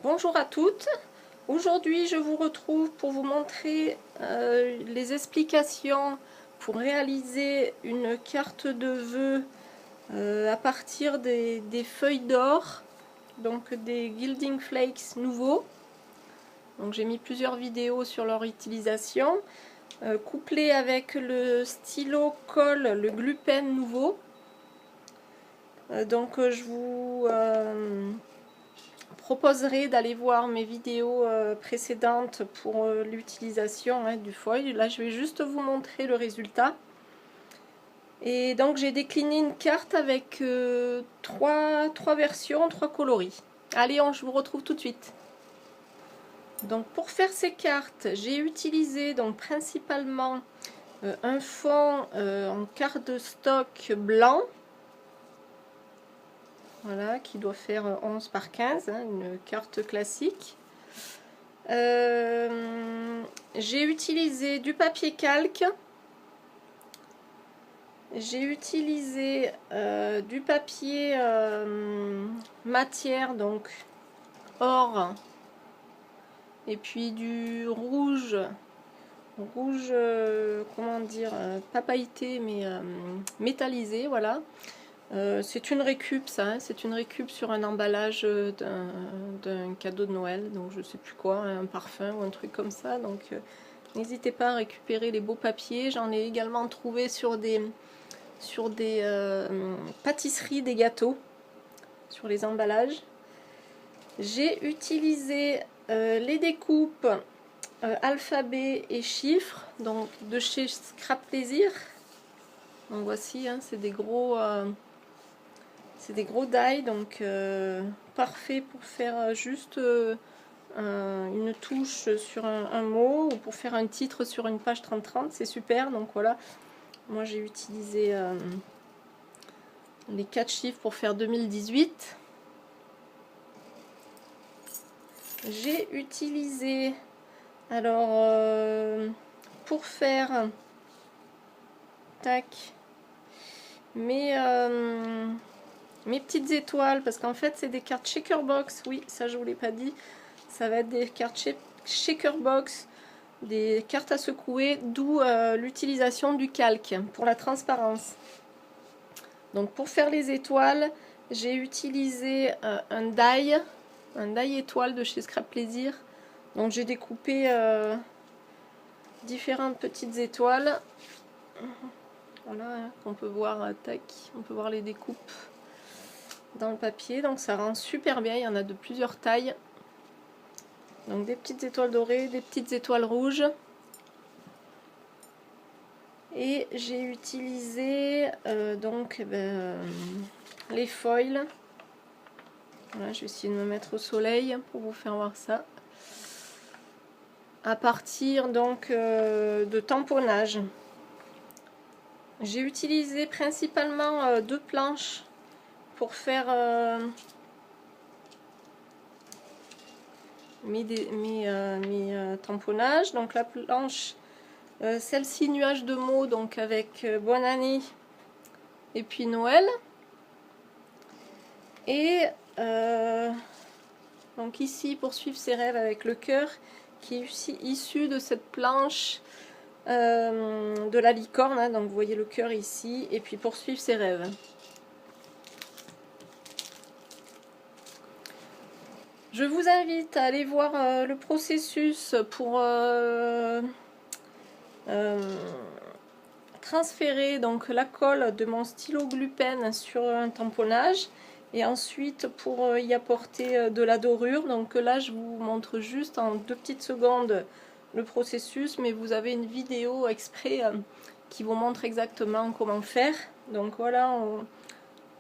Bonjour à toutes. Aujourd'hui, je vous retrouve pour vous montrer les explications pour réaliser une carte de vœux à partir des feuilles d'or, donc des Gilding Flakes nouveaux. Donc j'ai mis plusieurs vidéos sur leur utilisation, couplé avec le stylo colle, le Glue Pen nouveau. Je vous proposerai d'aller voir mes vidéos précédentes pour l'utilisation du foil. Là, je vais juste vous montrer le résultat. Et donc, j'ai décliné une carte avec trois versions, trois coloris. Allez, je vous retrouve tout de suite. Donc, pour faire ces cartes, j'ai utilisé donc principalement un fond en cardstock blanc. Voilà, qui doit faire 11 par 15, hein, une carte classique. J'ai utilisé du papier calque. J'ai utilisé du papier matière, donc or, et puis du rouge, comment dire, pas pailleté, mais métallisé, voilà. C'est une récup, ça, hein, c'est une récup sur un emballage d'un cadeau de Noël, donc je sais plus quoi, un parfum ou un truc comme ça. Donc n'hésitez pas à récupérer les beaux papiers. J'en ai également trouvé sur des pâtisseries, des gâteaux, sur les emballages. J'ai utilisé les découpes alphabet et chiffres, donc de chez Scrap Plaisir. Donc voici, hein, c'est des gros die, donc parfait pour faire juste une touche sur un mot ou pour faire un titre sur une page 30-30, c'est super. Donc voilà, moi j'ai utilisé les 4 chiffres pour faire 2018. J'ai utilisé, alors pour faire tac, mes petites étoiles, parce qu'en fait c'est des cartes shaker box, oui, ça je vous l'ai pas dit, ça va être des cartes shaker box, des cartes à secouer, d'où l'utilisation du calque pour la transparence. Donc pour faire les étoiles, j'ai utilisé un die étoile de chez Scrap Plaisir. Donc j'ai découpé différentes petites étoiles. Voilà, hein, qu'on peut voir, tac, on peut voir les découpes dans le papier, donc ça rend super bien. Il y en a de plusieurs tailles, donc des petites étoiles dorées, des petites étoiles rouges, et j'ai utilisé les foils. Voilà, je vais essayer de me mettre au soleil pour vous faire voir ça, à partir donc de tamponnage. J'ai utilisé principalement deux planches pour faire mes tamponnages. Donc la planche, celle-ci nuage de mots, donc avec bonne année et puis Noël. Et donc ici, poursuivre ses rêves avec le cœur, qui est issu de cette planche de la licorne, hein. Donc vous voyez le cœur ici, et puis poursuivre ses rêves. Je vous invite à aller voir le processus pour transférer donc la colle de mon stylo Glue Pen sur un tamponnage, et ensuite pour y apporter de la dorure. Donc là je vous montre juste en 2 petites secondes le processus, mais vous avez une vidéo exprès qui vous montre exactement comment faire. Donc voilà,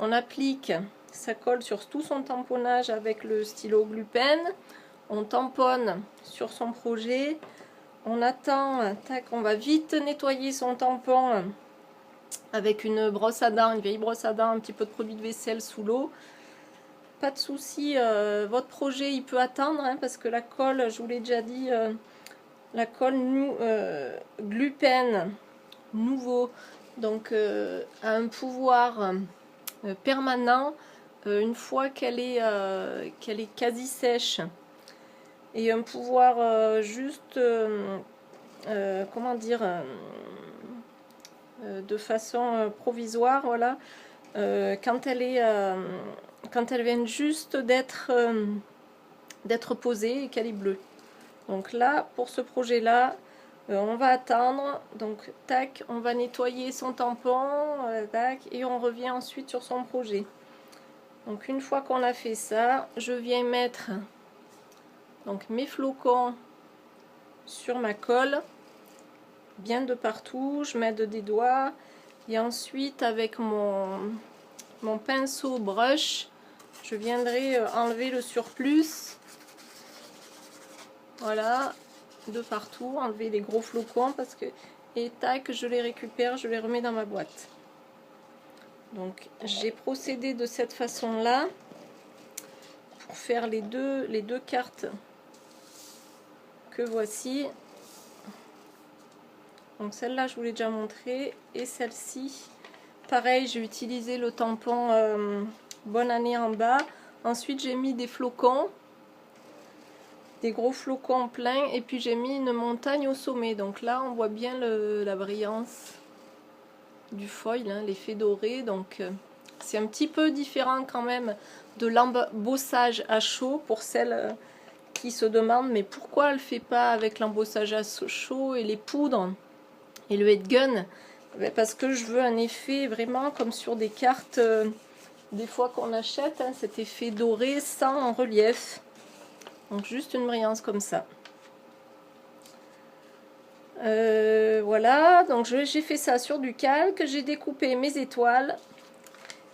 on applique sa colle sur tout son tamponnage avec le stylo Glue Pen, on tamponne sur son projet, on attend, tac, on va vite nettoyer son tampon avec une brosse à dents, une vieille brosse à dents, un petit peu de produit de vaisselle sous l'eau. Pas de souci, votre projet il peut attendre, hein, parce que la colle, je vous l'ai déjà dit, la colle Glue Pen nouveau, donc a un pouvoir permanent une fois qu'elle est quasi sèche. et un pouvoir juste, comment dire, de façon provisoire, voilà, quand elle vient juste d'être posée et qu'elle est bleue. Donc là, pour ce projet-là, on va attendre. Donc, tac, on va nettoyer son tampon, tac, et on revient ensuite sur son projet. Donc, une fois qu'on a fait ça, je viens mettre donc mes flocons sur ma colle, bien de partout. Je m'aide des doigts. Et ensuite, avec mon pinceau brush, je viendrai enlever le surplus. Voilà, de partout, enlever les gros flocons parce que, et tac, je les récupère, je les remets dans ma boîte. Donc j'ai procédé de cette façon là pour faire les deux cartes que voici. Donc celle-là je vous l'ai déjà montré, et celle-ci pareil, j'ai utilisé le tampon bonne année en bas. Ensuite j'ai mis des flocons, des gros flocons pleins, et puis j'ai mis une montagne au sommet. Donc là on voit bien la brillance du foil, hein, l'effet doré. Donc c'est un petit peu différent quand même de l'embossage à chaud, pour celles qui se demandent mais pourquoi elle ne fait pas avec l'embossage à chaud et les poudres et le head gun. Parce que je veux un effet vraiment comme sur des cartes des fois qu'on achète, hein, cet effet doré sans relief. Donc juste une brillance comme ça. Voilà, donc j'ai fait ça sur du calque, j'ai découpé mes étoiles,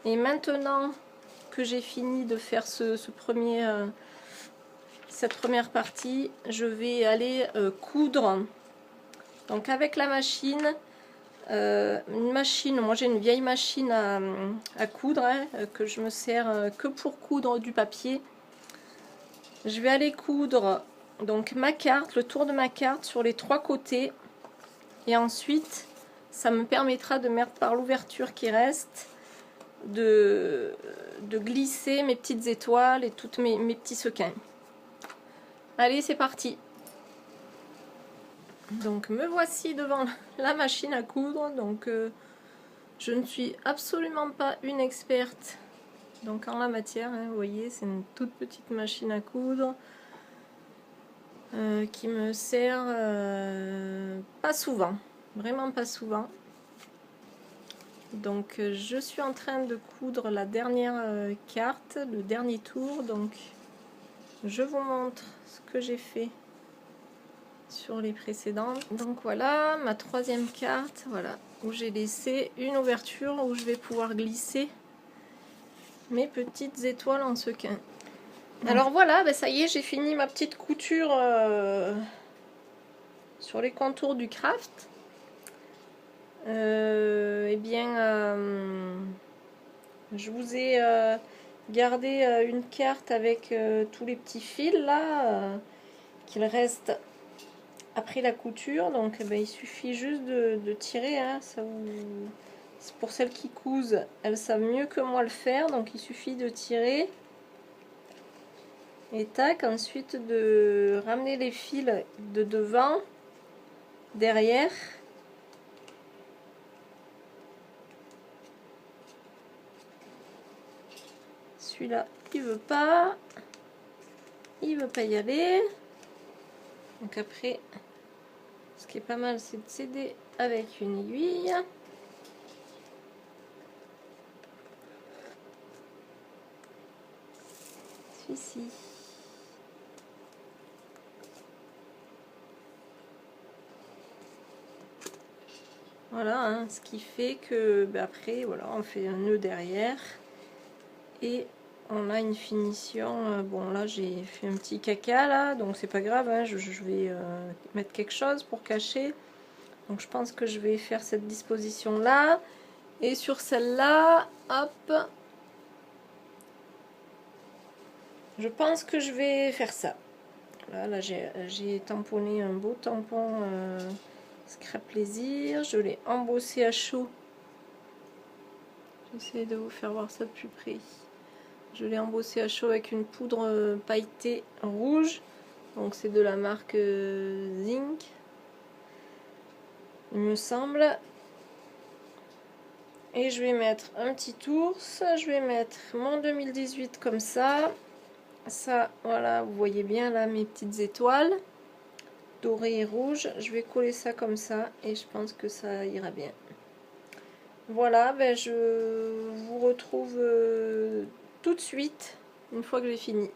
et maintenant que j'ai fini de faire cette première partie, je vais aller coudre. Donc avec la machine, moi j'ai une vieille machine à coudre, hein, que je me sers que pour coudre du papier. Je vais aller coudre donc ma carte, le tour de ma carte sur les 3 côtés, et ensuite ça me permettra de mettre par l'ouverture qui reste, de glisser mes petites étoiles et toutes mes petits sequins. Allez, c'est parti. Donc me voici devant la machine à coudre. Donc je ne suis absolument pas une experte donc en la matière, hein, vous voyez, c'est une toute petite machine à coudre qui me sert pas souvent, vraiment pas souvent. Donc je suis en train de coudre la dernière carte, le dernier tour. Donc je vous montre ce que j'ai fait sur les précédentes. Donc voilà ma 3e carte, voilà, où j'ai laissé une ouverture où je vais pouvoir glisser mes petites étoiles en sequin. Alors voilà, ben ça y est, j'ai fini ma petite couture sur les contours du craft. Eh bien, je vous ai gardé une carte avec tous les petits fils là qu'il reste après la couture. Donc ben, il suffit juste de tirer, hein, pour celles qui cousent, elles savent mieux que moi le faire, donc il suffit de tirer et tac, ensuite de ramener les fils de devant, derrière, celui-là il veut pas y aller, donc après ce qui est pas mal c'est de s'aider avec une aiguille. Celui-ci. Voilà, hein, ce qui fait que ben après, voilà, on fait un nœud derrière et on a une finition. Bon, là j'ai fait un petit caca là, donc c'est pas grave, hein, je vais mettre quelque chose pour cacher. Donc je pense que je vais faire cette disposition là, et sur celle-là, hop, je pense que je vais faire ça. Là j'ai tamponné un beau tampon Scrap Plaisir, je l'ai embossé à chaud. J'essaie de vous faire voir ça de plus près. Je l'ai embossé à chaud avec une poudre pailletée rouge. Donc c'est de la marque Zinc, il me semble. Et je vais mettre un petit ours, je vais mettre mon 2018 comme ça. Ça, voilà, vous voyez bien là mes petites étoiles dorées et rouges. Je vais coller ça comme ça et je pense que ça ira bien. Voilà, ben je vous retrouve tout de suite une fois que j'ai fini.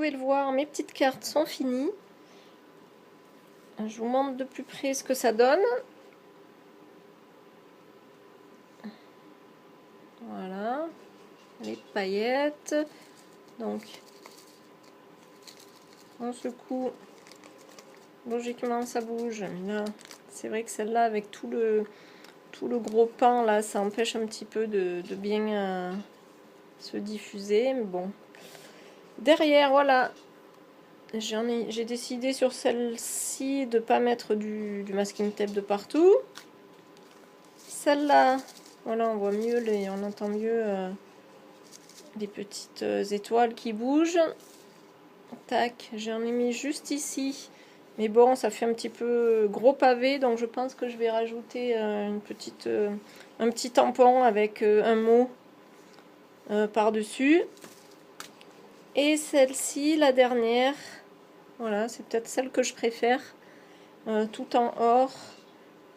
Le voir, mes petites cartes sont finies. Je vous montre de plus près ce que ça donne. Voilà, les paillettes. Donc, on secoue. Logiquement, ça bouge. Là, c'est vrai que celle-là, avec tout le gros pan là, ça empêche un petit peu de bien se diffuser. Mais bon. Derrière, voilà. J'ai décidé sur celle-ci de ne pas mettre du masking tape de partout. Celle-là, voilà, on voit mieux, on entend mieux les petites étoiles qui bougent. Tac, j'en ai mis juste ici. Mais bon, ça fait un petit peu gros pavé, donc je pense que je vais rajouter un petit tampon avec un mot par-dessus. Et celle-ci, la dernière, voilà, c'est peut-être celle que je préfère, tout en or.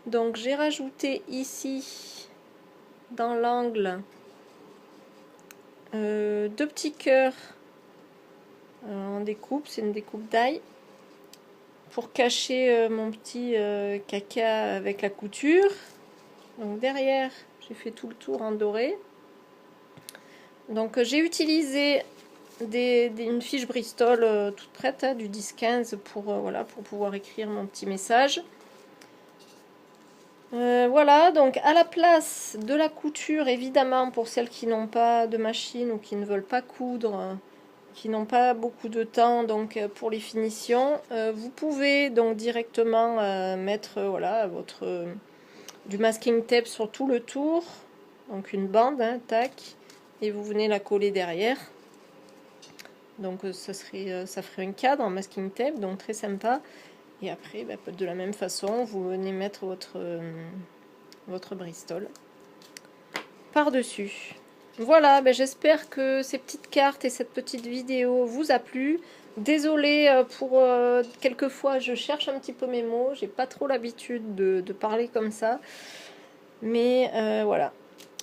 Donc j'ai rajouté ici, dans l'angle, 2 petits cœurs en découpe, c'est une découpe d'ail, pour cacher mon petit caca avec la couture. Donc derrière, j'ai fait tout le tour en doré. Donc j'ai utilisé une fiche Bristol toute prête, hein, du 10-15 pour pouvoir écrire mon petit message. Voilà, donc à la place de la couture, évidemment, pour celles qui n'ont pas de machine ou qui ne veulent pas coudre, qui n'ont pas beaucoup de temps, donc pour les finitions, vous pouvez donc directement mettre du masking tape sur tout le tour, donc une bande, hein, tac, et vous venez la coller derrière. Donc ça ferait un cadre en masking tape, donc très sympa. Et après, de la même façon, vous venez mettre votre Bristol par-dessus. Voilà, ben j'espère que ces petites cartes et cette petite vidéo vous a plu. Désolée pour quelquefois je cherche un petit peu mes mots, j'ai pas trop l'habitude de parler comme ça. Mais voilà,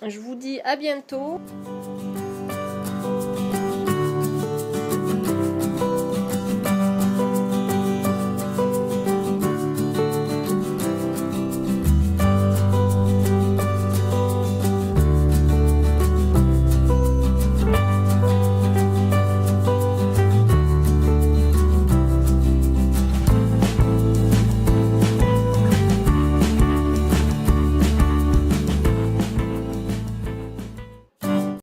je vous dis à bientôt.